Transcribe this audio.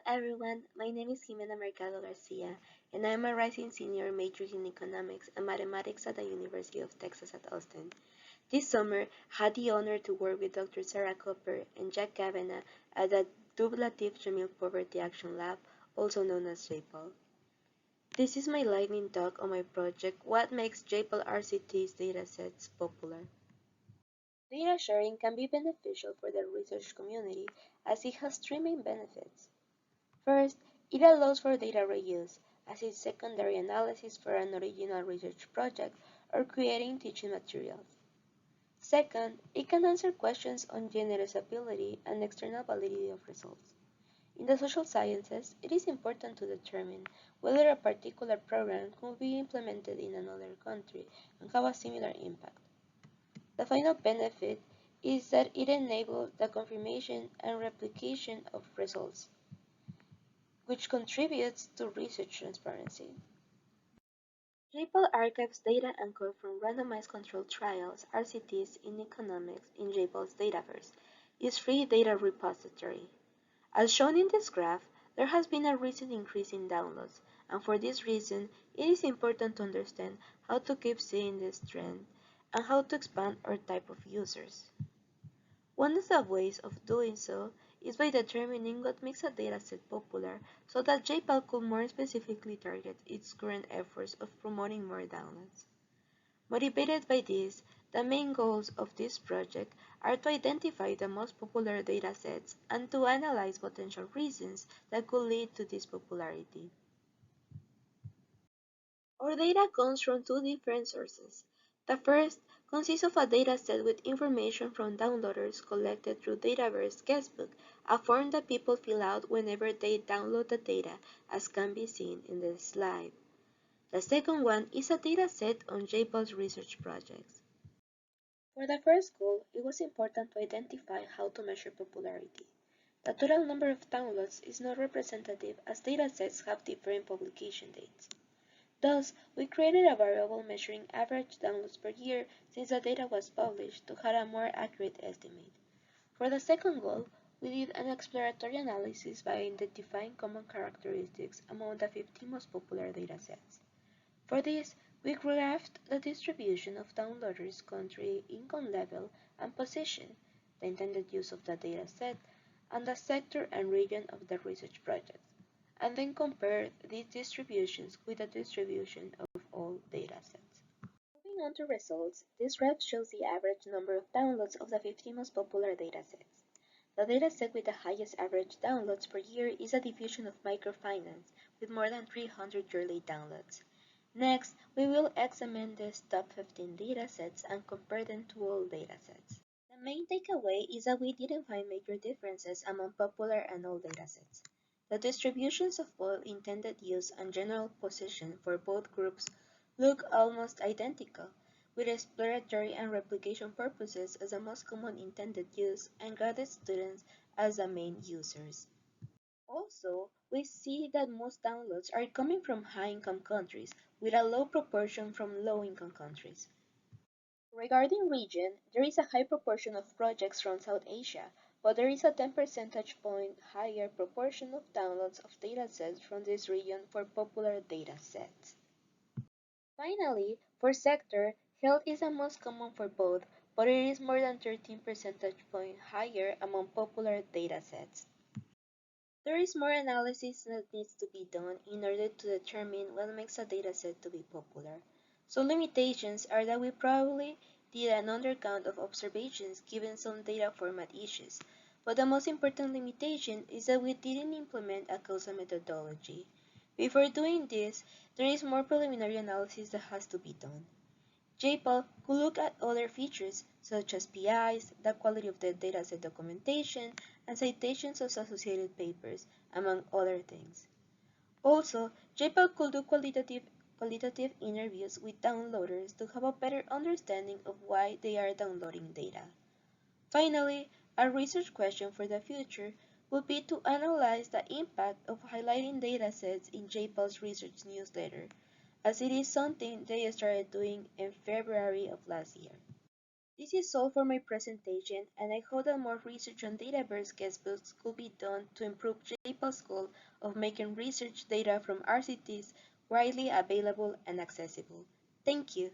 everyone, my name is Ximena Mercado Garcia, and I am a rising senior majoring in economics and mathematics at the University of Texas at Austin. This summer, I had the honor to work with Dr. Sarah Cooper and Jack Ximena at the Duplative Juvenile Poverty Action Lab, also known as JPAL. This is my lightning talk on my project, What Makes JPAL RCTs Datasets Popular. Data sharing can be beneficial for the research community as it has three main benefits. First, it allows for data reuse, as is secondary analysis for an original research project or creating teaching materials. Second, it can answer questions on generalizability and external validity of results. In the social sciences, it is important to determine whether a particular program could be implemented in another country and have a similar impact. The final benefit is that it enables the confirmation and replication of results, which contributes to research transparency. JPAL archives data anchored from randomized controlled trials (RCTs) in economics in JPAL's Dataverse, its free data repository. As shown in this graph, there has been a recent increase in downloads, and for this reason, it is important to understand how to keep seeing this trend and how to expand our type of users. One of the ways of doing so is by determining what makes a dataset popular so that JPAL could more specifically target its current efforts of promoting more downloads. Motivated by this, the main goals of this project are to identify the most popular datasets and to analyze potential reasons that could lead to this popularity. Our data comes from two different sources. The first consists of a dataset with information from downloaders collected through Dataverse Guestbook, a form that people fill out whenever they download the data, as can be seen in this slide. The second one is a dataset on JPAL's research projects. For the first goal, it was important to identify how to measure popularity. The total number of downloads is not representative as datasets have different publication dates. Thus, we created a variable measuring average downloads per year since the data was published to have a more accurate estimate. For the second goal, we did an exploratory analysis by identifying common characteristics among the 50 most popular datasets. For this, we graphed the distribution of downloaders' country, income level, and position, the intended use of the dataset, and the sector and region of the research project, and then compared these distributions with the distribution of all datasets. Moving on to results, this graph shows the average number of downloads of the 50 most popular datasets. The dataset with the highest average downloads per year is a diffusion of microfinance, with more than 300 yearly downloads. Next, we will examine these top 15 datasets and compare them to all datasets. The main takeaway is that we didn't find major differences among popular and old datasets. The distributions of both intended use and general position for both groups look almost identical, with exploratory and replication purposes as the most common intended use and graduate students as the main users. Also, we see that most downloads are coming from high-income countries, with a low proportion from low-income countries. Regarding region, there is a high proportion of projects from South Asia, but there is a 10 percentage point higher proportion of downloads of datasets from this region for popular datasets. Finally, for sector, health is the most common for both, but it is more than 13 percentage point higher among popular datasets. There is more analysis that needs to be done in order to determine what makes a dataset to be popular. Some limitations are that we probably did an undercount of observations given some data format issues, but the most important limitation is that we didn't implement a causal methodology. Before doing this, there is more preliminary analysis that has to be done. JPAL could look at other features such as PIs, the quality of the dataset documentation, and citations of associated papers, among other things. Also, JPAL could do qualitative interviews with downloaders to have a better understanding of why they are downloading data. Finally, a research question for the future would be to analyze the impact of highlighting datasets in JPAL's research newsletter, as it is something they started doing in February of last year. This is all for my presentation, and I hope that more research on Dataverse guestbooks could be done to improve JPAL's goal of making research data from RCTs widely available and accessible. Thank you.